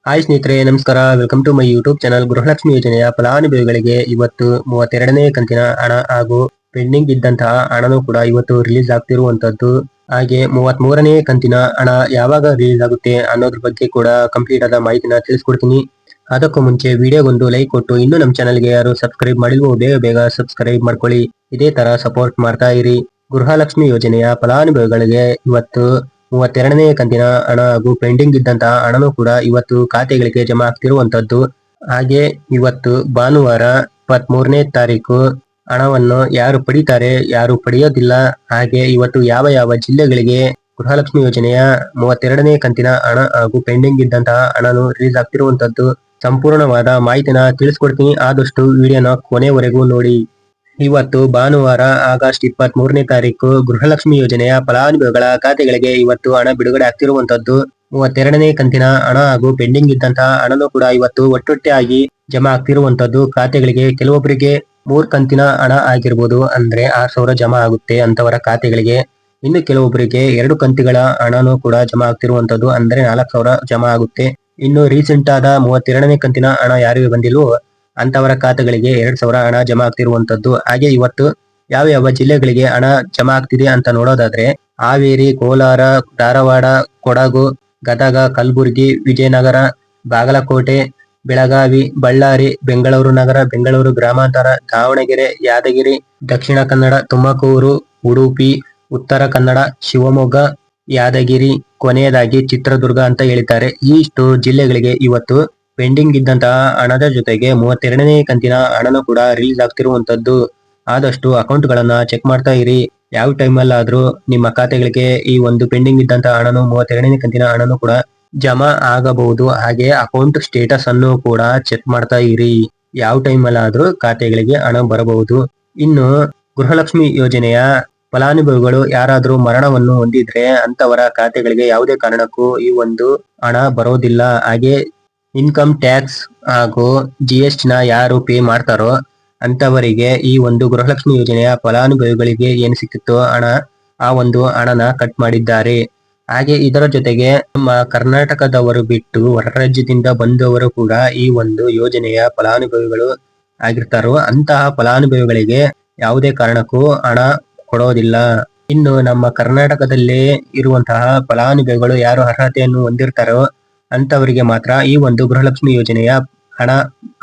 Hi ಸ್ನೇಹಿತರೆ, ನಮಸ್ಕಾರ. Welcome to my YouTube channel. Gruhalakshmi ಯೋಜನೆಯ ಫಲಾನುಭವಿಗಳಿಗೆ ಇವತ್ತು 32ನೇ ಕಂತಿನ ಹಣ ಹಾಗೂ ಪೆಂಡಿಂಗ್ ಇದ್ದಂತಹ ಹಣನೂ ಕೂಡ ಇವತ್ತು ರಿಲೀಸ್ ಆಗ್ತಿರುವಂತದ್ದು. ಹಾಗೆ 33ನೇ ಕಂತಿನ ಹಣ ಯಾವಾಗ ರಿಲೀಸ್ ಆಗುತ್ತೆ ಅನ್ನೋದ್ರ ಬಗ್ಗೆ ಕೂಡ ಕಂಪ್ಲೀಟ್ ಆದ ಮಾಹಿತಿನ ತಿಳಿಸ್ಕೊಡ್ತೀನಿ. ಅದಕ್ಕೂ ಮುಂಚೆ ವಿಡಿಯೋಗೊಂದು ಲೈಕ್ ಕೊಟ್ಟು ಇನ್ನೂ ನಮ್ಮ ಚಾನಲ್ಗೆ ಯಾರು ಸಬ್ಸ್ಕ್ರೈಬ್ ಮಾಡಿಲ್ವೋ ಬೇಗ ಬೇಗ ಸಬ್ಸ್ಕ್ರೈಬ್ ಮಾಡ್ಕೊಳ್ಳಿ. ಇದೇ ತರ ಸಪೋರ್ಟ್ ಮಾಡ್ತಾ ಇರಿ. ಗೃಹಲಕ್ಷ್ಮಿ ಯೋಜನೆಯ ಫಲಾನುಭವಿಗಳಿಗೆ ಇವತ್ತು 32ನೇ ಕಂತಿನ ಹಣ ಹಾಗೂ ಪೆಂಡಿಂಗ್ ಇದ್ದಂತಹ ಹಣನೂ ಕೂಡ ಇವತ್ತು ಖಾತೆಗಳಿಗೆ ಜಮಾ ಆಗ್ತಿರುವಂತದ್ದು. ಹಾಗೆ ಇವತ್ತು ಭಾನುವಾರ 23ನೇ ತಾರೀಕು ಹಣವನ್ನು ಯಾರು ಪಡಿತಾರೆ, ಯಾರು ಪಡೆಯೋದಿಲ್ಲ, ಹಾಗೆ ಇವತ್ತು ಯಾವ ಯಾವ ಜಿಲ್ಲೆಗಳಿಗೆ ಗೃಹಲಕ್ಷ್ಮಿ ಯೋಜನೆಯ 32ನೇ ಕಂತಿನ ಹಣ ಹಾಗೂ ಪೆಂಡಿಂಗ್ ಇದ್ದಂತಹ ಹಣನು ರಿಲೀಸ್ ಆಗ್ತಿರುವಂತದ್ದು ಸಂಪೂರ್ಣವಾದ ಮಾಹಿತಿನ ತಿಳಿಸ್ಕೊಡ್ತೀನಿ. ಆದಷ್ಟು ವಿಡಿಯೋನ ಕೊನೆವರೆಗೂ ನೋಡಿ. ಇವತ್ತು ಭಾನುವಾರ ಆಗಸ್ಟ್ 23ನೇ ತಾರೀಕು ಗೃಹಲಕ್ಷ್ಮಿ ಯೋಜನೆಯ ಫಲಾನುಭವಿಗಳ ಖಾತೆಗಳಿಗೆ ಇವತ್ತು ಹಣ ಬಿಡುಗಡೆ ಆಗ್ತಿರುವಂತದ್ದು. 32ನೇ ಕಂತಿನ ಹಣ ಹಾಗೂ ಪೆಂಡಿಂಗ್ ಇದ್ದಂತಹ ಹಣನೂ ಕೂಡ ಇವತ್ತು ಒಟ್ಟೊಟ್ಟೆಯಾಗಿ ಜಮಾ ಆಗ್ತಿರುವಂತದ್ದು ಖಾತೆಗಳಿಗೆ. ಕೆಲವೊಬ್ಬರಿಗೆ 3 ಕಂತಿನ ಹಣ ಆಗಿರ್ಬೋದು, ಅಂದ್ರೆ 6,000 ಜಮಾ ಆಗುತ್ತೆ ಅಂತವರ ಖಾತೆಗಳಿಗೆ. ಇನ್ನು ಕೆಲವೊಬ್ಬರಿಗೆ 2 ಕಂತಿಗಳ ಹಣನೂ ಕೂಡ ಜಮಾ ಆಗ್ತಿರುವಂತದ್ದು, ಅಂದ್ರೆ 4,000 ಜಮಾ ಆಗುತ್ತೆ. ಇನ್ನು ರೀಸೆಂಟ್ ಆದ 32ನೇ ಕಂತಿನ ಹಣ ಯಾರಿಗೆ ಬಂದಿಲ್ವೋ ಅಂತವರ ಖಾತೆಗಳಿಗೆ 2,000 ಹಣ ಜಮಾ ಆಗ್ತಿರುವಂತದ್ದು. ಹಾಗೆ ಇವತ್ತು ಯಾವ ಯಾವ ಜಿಲ್ಲೆಗಳಿಗೆ ಹಣ ಜಮಾ ಆಗ್ತಿದೆ ಅಂತ ನೋಡೋದಾದ್ರೆ ಹಾವೇರಿ, ಕೋಲಾರ, ಧಾರವಾಡ, ಕೊಡಗು, ಗದಗ, ಕಲಬುರಗಿ, ವಿಜಯನಗರ, ಬಾಗಲಕೋಟೆ, ಬೆಳಗಾವಿ, ಬಳ್ಳಾರಿ, ಬೆಂಗಳೂರು ನಗರ, ಬೆಂಗಳೂರು ಗ್ರಾಮಾಂತರ, ದಾವಣಗೆರೆ, ಯಾದಗಿರಿ, ದಕ್ಷಿಣ ಕನ್ನಡ, ತುಮಕೂರು, ಉಡುಪಿ, ಉತ್ತರ ಕನ್ನಡ, ಶಿವಮೊಗ್ಗ, ಯಾದಗಿರಿ, ಕೊನೆಯದಾಗಿ ಚಿತ್ರದುರ್ಗ ಅಂತ ಹೇಳಿದ್ದಾರೆ. ಇಷ್ಟು ಜಿಲ್ಲೆಗಳಿಗೆ ಇವತ್ತು ಪೆಂಡಿಂಗ್ ಇದ್ದಂತಹ ಹಣದ ಜೊತೆಗೆ 32ನೇ ಕಂತಿನ ಹಣನೂ ಕೂಡ ರಿಲೀಸ್ ಆಗ್ತಿರುವಂತದ್ದು. ಆದಷ್ಟು ಅಕೌಂಟ್ ಗಳನ್ನ ಚೆಕ್ ಮಾಡ್ತಾ ಇರಿ. ಯಾವ ಟೈಮಲ್ಲಾದ್ರೂ ನಿಮ್ಮ ಖಾತೆಗಳಿಗೆ ಈ ಒಂದು ಪೆಂಡಿಂಗ್ ಇದ್ದಂತಹ ಹಣನು 32ನೇ ಕಂತಿನ ಹಣನೂ ಕೂಡ ಜಮಾ ಆಗಬಹುದು. ಹಾಗೆ ಅಕೌಂಟ್ ಸ್ಟೇಟಸ್ ಅನ್ನು ಕೂಡ ಚೆಕ್ ಮಾಡ್ತಾ ಇರಿ. ಯಾವ ಟೈಮಲ್ಲಾದ್ರೂ ಖಾತೆಗಳಿಗೆ ಹಣ ಬರಬಹುದು. ಇನ್ನು ಗೃಹಲಕ್ಷ್ಮಿ ಯೋಜನೆಯ ಫಲಾನುಭವಿಗಳು ಯಾರಾದ್ರೂ ಮರಣವನ್ನು ಹೊಂದಿದ್ರೆ ಅಂತವರ ಖಾತೆಗಳಿಗೆ ಯಾವುದೇ ಕಾರಣಕ್ಕೂ ಈ ಒಂದು ಹಣ ಬರೋದಿಲ್ಲ. ಹಾಗೆ ಇನ್ಕಮ್ ಟ್ಯಾಕ್ಸ್ ಹಾಗೂ GST ನ ಯಾರು ಪೇ ಮಾಡ್ತಾರೋ ಅಂತವರಿಗೆ ಈ ಒಂದು ಗೃಹಲಕ್ಷ್ಮಿ ಯೋಜನೆಯ ಫಲಾನುಭವಿಗಳಿಗೆ ಏನು ಸಿಕ್ತಿತ್ತೋ ಹಣ, ಆ ಒಂದು ಹಣನ ಕಟ್ ಮಾಡಿದ್ದಾರೆ. ಹಾಗೆ ಇದರ ಜೊತೆಗೆ ನಮ್ಮ ಕರ್ನಾಟಕದವರು ಬಿಟ್ಟು ಹೊರ ರಾಜ್ಯದಿಂದ ಬಂದವರು ಕೂಡ ಈ ಒಂದು ಯೋಜನೆಯ ಫಲಾನುಭವಿಗಳು ಆಗಿರ್ತಾರೋ ಅಂತಹ ಫಲಾನುಭವಿಗಳಿಗೆ ಯಾವುದೇ ಕಾರಣಕ್ಕೂ ಹಣ ಕೊಡೋದಿಲ್ಲ. ಇನ್ನು ನಮ್ಮ ಕರ್ನಾಟಕದಲ್ಲೇ ಇರುವಂತಹ ಫಲಾನುಭವಿಗಳು ಯಾರು ಅರ್ಹತೆಯನ್ನು ಹೊಂದಿರ್ತಾರೋ ಅಂತವರಿಗೆ ಮಾತ್ರ ಈ ಒಂದು ಗೃಹಲಕ್ಷ್ಮಿ ಯೋಜನೆಯ ಹಣ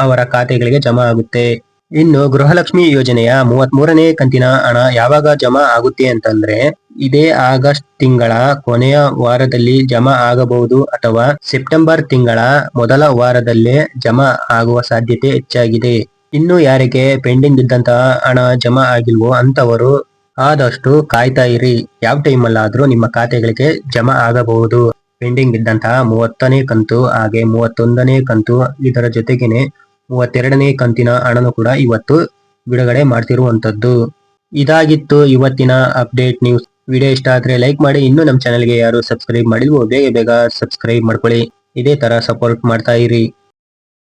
ಅವರ ಖಾತೆಗಳಿಗೆ ಜಮಾ ಆಗುತ್ತೆ. ಇನ್ನು ಗೃಹಲಕ್ಷ್ಮಿ ಯೋಜನೆಯ 33ನೇ ಕಂತಿನ ಹಣ ಯಾವಾಗ ಜಮಾ ಆಗುತ್ತೆ ಅಂತಂದ್ರೆ ಇದೇ ಆಗಸ್ಟ್ ತಿಂಗಳ ಕೊನೆಯ ವಾರದಲ್ಲಿ ಜಮಾ ಆಗಬಹುದು ಅಥವಾ ಸೆಪ್ಟೆಂಬರ್ ತಿಂಗಳ ಮೊದಲ ವಾರದಲ್ಲೇ ಜಮಾ ಆಗುವ ಸಾಧ್ಯತೆ ಹೆಚ್ಚಾಗಿದೆ. ಇನ್ನು ಯಾರಿಗೆ ಪೆಂಡಿಂಗ್ ಇದ್ದಂತಹ ಹಣ ಜಮಾ ಆಗಿಲ್ವೋ ಅಂತವರು ಆದಷ್ಟು ಕಾಯ್ತಾ ಇರಿ. ಯಾವ ಟೈಮಲ್ಲಾದ್ರೂ ನಿಮ್ಮ ಖಾತೆಗಳಿಗೆ ಜಮಾ ಆಗಬಹುದು. ಪೆಂಡಿಂಗ್ ಇದ್ದಂತಹ 30ನೇ ಕಂತು ಹಾಗೆ 31ನೇ ಕಂತು ಇದರ ಜೊತೆಗೇನೆ 32ನೇ ಕಂತಿನ ಹಣನು ಕೂಡ ಇವತ್ತು ಬಿಡುಗಡೆ ಮಾಡ್ತಿರುವಂತದ್ದು. ಇದಾಗಿತ್ತು ಇವತ್ತಿನ ಅಪ್ಡೇಟ್ ನ್ಯೂಸ್. ವಿಡಿಯೋ ಇಷ್ಟ ಆದ್ರೆ ಲೈಕ್ ಮಾಡಿ. ಇನ್ನೂ ನಮ್ಮ ಚಾನಲ್ಗೆ ಯಾರು ಸಬ್ಸ್ಕ್ರೈಬ್ ಮಾಡಿಲ್ವೋ ಬೇಗ ಬೇಗ ಸಬ್ಸ್ಕ್ರೈಬ್ ಮಾಡ್ಕೊಳ್ಳಿ. ಇದೇ ತರ ಸಪೋರ್ಟ್ ಮಾಡ್ತಾ ಇರಿ.